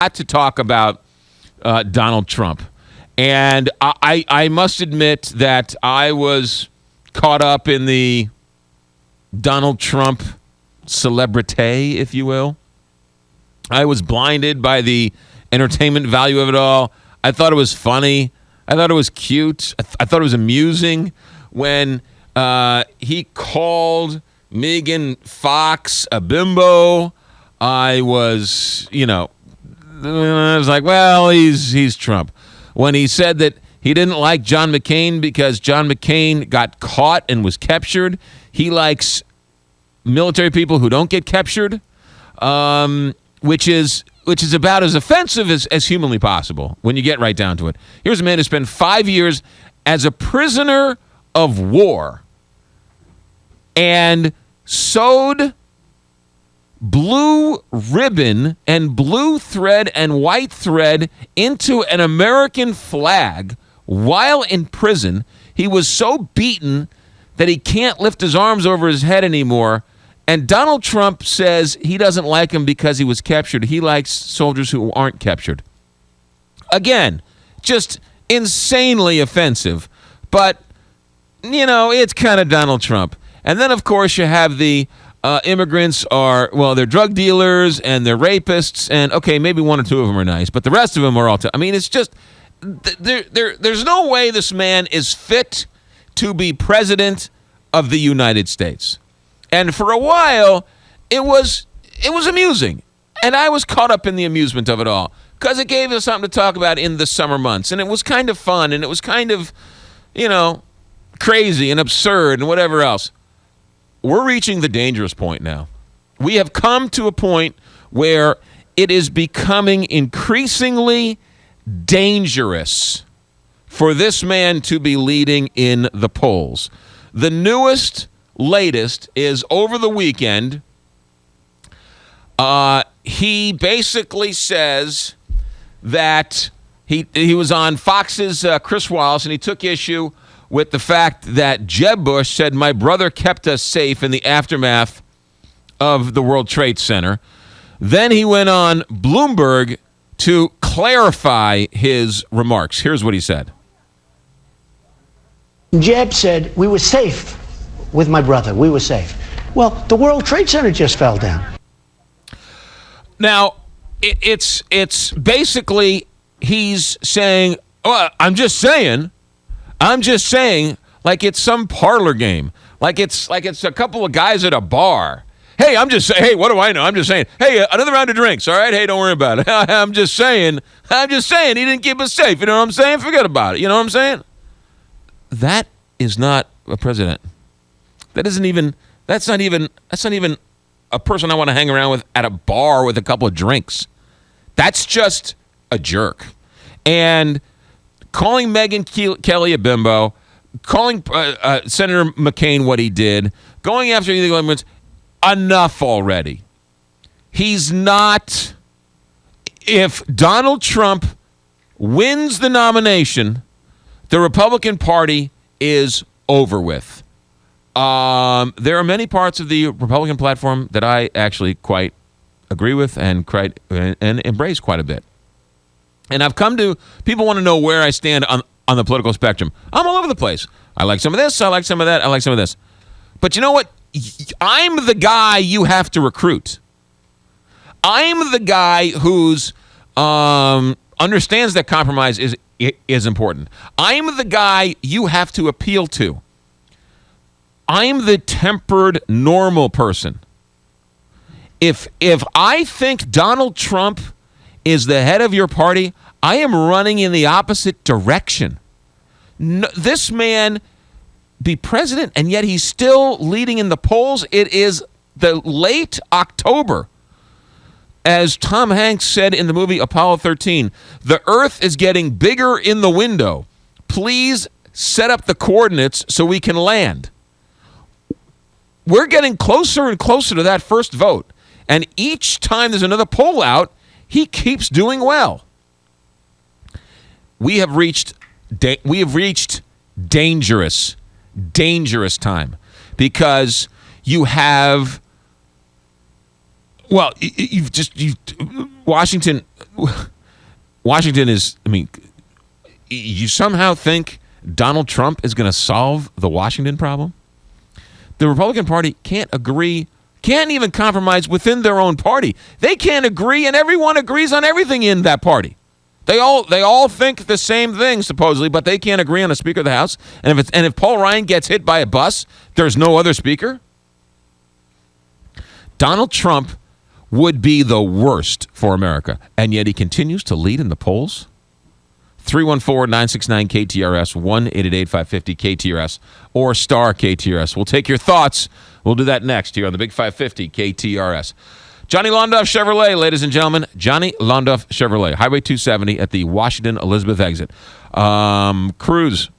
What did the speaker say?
got to talk about Donald Trump. And I must admit that I was caught up in the Donald Trump celebrity, if you will. I was blinded by the entertainment value of it all. I thought it was funny. I thought it was cute. I thought it was amusing when he called Megan Fox a bimbo. I was like, well, he's Trump. When he said that he didn't like John McCain because John McCain got caught and was captured. He likes military people who don't get captured, which is about as offensive as humanly possible when you get right down to it. Here's a man who spent 5 years as a prisoner of war and sewed blue ribbon and blue thread and white thread into an American flag while in prison. He was so beaten that he can't lift his arms over his head anymore. And Donald Trump says he doesn't like him because he was captured. He likes soldiers who aren't captured. Again, just insanely offensive. But, it's kind of Donald Trump. And then, of course, you have the immigrants they're drug dealers and they're rapists. And, okay, maybe one or two of them are nice. But the rest of them are all... it's just... There's no way this man is fit to be president of the United States. And for a while, it was amusing. And I was caught up in the amusement of it all because it gave us something to talk about in the summer months. And it was kind of fun and it was kind of, crazy and absurd and whatever else. We're reaching the dangerous point now. We have come to a point where it is becoming increasingly dangerous for this man to be leading in the polls. The latest is over the weekend. He basically says that he was on Fox's Chris Wallace, and he took issue with the fact that Jeb Bush said, my brother kept us safe in the aftermath of the World Trade Center. Then he went on Bloomberg to clarify his remarks. Here's what he said. Jeb said, we were safe with my brother. We were safe. Well, the World Trade Center just fell down. Now, it's basically he's saying, I'm just saying, like it's some parlor game. Like it's a couple of guys at a bar. Hey, I'm just saying, hey, what do I know? I'm just saying, hey, another round of drinks, all right? Hey, don't worry about it. I'm just saying, he didn't keep us safe. You know what I'm saying? Forget about it. You know what I'm saying? That is not a president. That's not even a person I want to hang around with at a bar with a couple of drinks. That's just a jerk. And calling Megyn Kelly a bimbo, calling Senator McCain what he did, going after illegal immigrants, enough already. He's not... If Donald Trump wins the nomination, the Republican Party is over with. There are many parts of the Republican platform that I actually quite agree with and embrace quite a bit. And I've come to, people want to know where I stand on the political spectrum. I'm all over the place. I like some of this, I like some of that, I like some of this. But you know what? I'm the guy you have to recruit. I'm the guy who's understands that compromise is important. I'm the guy you have to appeal to. I'm the tempered, normal person. If I think Donald Trump is the head of your party, I am running in the opposite direction. No, this man be president, and yet he's still leading in the polls. It is the late October. As Tom Hanks said in the movie Apollo 13, the earth is getting bigger in the window. Please set up the coordinates so we can land. We're getting closer and closer to that first vote. And each time there's another poll out, he keeps doing well. We have reached dangerous time because you have Well, Washington is, I mean, you somehow think Donald Trump is going to solve the Washington problem? The Republican Party can't even compromise within their own party. They can't agree, and everyone agrees on everything in that party. They all think the same thing, supposedly, but they can't agree on a Speaker of the House. And if Paul Ryan gets hit by a bus, there's no other Speaker? Donald Trump would be the worst for America, and yet he continues to lead in the polls. 314-969-KTRS, 1-888-550-KTRS, or star KTRS. We'll take your thoughts. We'll do that next here on the Big 550 KTRS. Johnny Londoff Chevrolet, ladies and gentlemen. Johnny Londoff Chevrolet, Highway 270 at the Washington Elizabeth exit. Chevy Cruze.